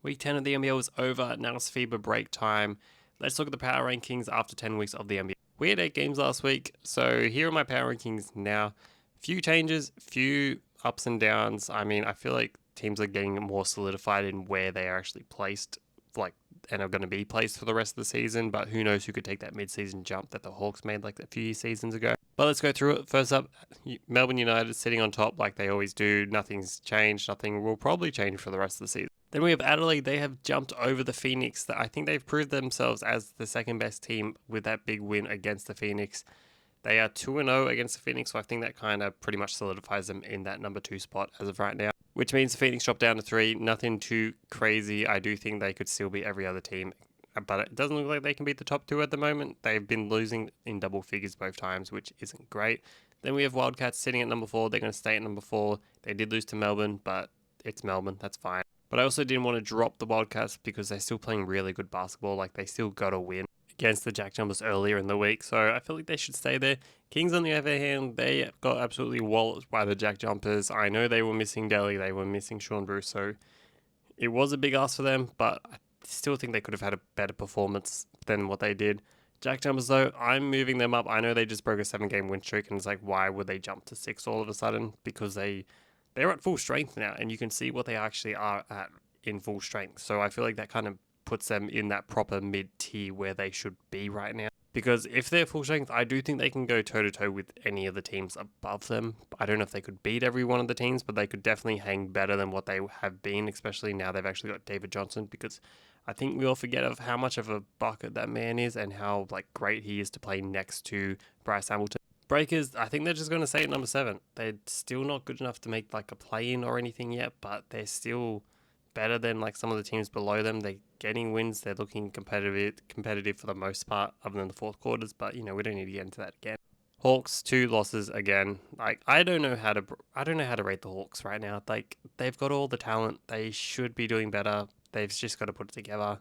Week 10 of the NBL is over. Now it's FIBA break time. Let's look at the power rankings after 10 weeks of the NBL. We had 8 games last week, so here are my power rankings now. Few changes, few ups and downs. I mean, I feel like teams are getting more solidified in where they are actually placed, and are going to be placed for the rest of the season, but who knows who could take that mid-season jump that the Hawks made like a few seasons ago. But let's go through it. First up, Melbourne United sitting on top like they always do. Nothing's changed. Nothing will probably change for the rest of the season. Then we have Adelaide. They have jumped over the Phoenix. I think they've proved themselves as the second best team with that big win against the Phoenix. They are 2-0 against the Phoenix, so I think that kind of pretty much solidifies them in that number 2 spot as of right now, which means the Phoenix dropped down to 3. Nothing too crazy. I do think they could still beat every other team, but it doesn't look like they can beat the top 2 at the moment. They've been losing in double figures both times, which isn't great. Then we have Wildcats sitting at number 4. They're going to stay at number 4. They did lose to Melbourne, but it's Melbourne. That's fine. But I also didn't want to drop the Wildcats because they're still playing really good basketball. Like, they still got to win against the Jack Jumpers earlier in the week, so I feel like they should stay there. Kings, on the other hand, they got absolutely walloped by the Jack Jumpers. I know they were missing Delhi, they were missing Sean Bruce, so it was a big ask for them, but I still think they could have had a better performance than what they did. Jack Jumpers, though, I'm moving them up. I know they just broke a 7-game win streak, and it's like, why would they jump to 6 all of a sudden? Because they're at full strength now, and you can see what they actually are at in full strength. So I feel like that kind of puts them in that proper mid-tier where they should be right now. Because if they're full strength, I do think they can go toe-to-toe with any of the teams above them. I don't know if they could beat every one of the teams, but they could definitely hang better than what they have been, especially now they've actually got David Johnson, because I think we all forget of how much of a bucket that man is and how great he is to play next to Bryce Hamilton. Breakers, I think they're just going to stay at number 7. They're still not good enough to make a play-in or anything yet, but they're still better than some of the teams below them. They're getting wins. They're looking competitive for the most part, other than the fourth quarters. But we don't need to get into that again. Hawks, 2 losses again. I don't know how to rate the Hawks right now. They've got all the talent. They should be doing better. They've just got to put it together.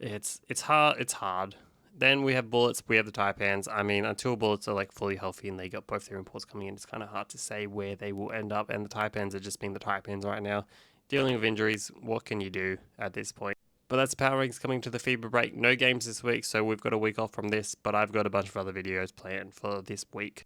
It's hard. Then we have Bullets. We have the Taipans. I mean, until Bullets are fully healthy and they got both their imports coming in, it's kind of hard to say where they will end up. And the Taipans are just being the Taipans right now. Dealing with injuries, what can you do at this point? But that's Power Rankings coming to the FIBA break. No games this week, so we've got a week off from this, but I've got a bunch of other videos planned for this week.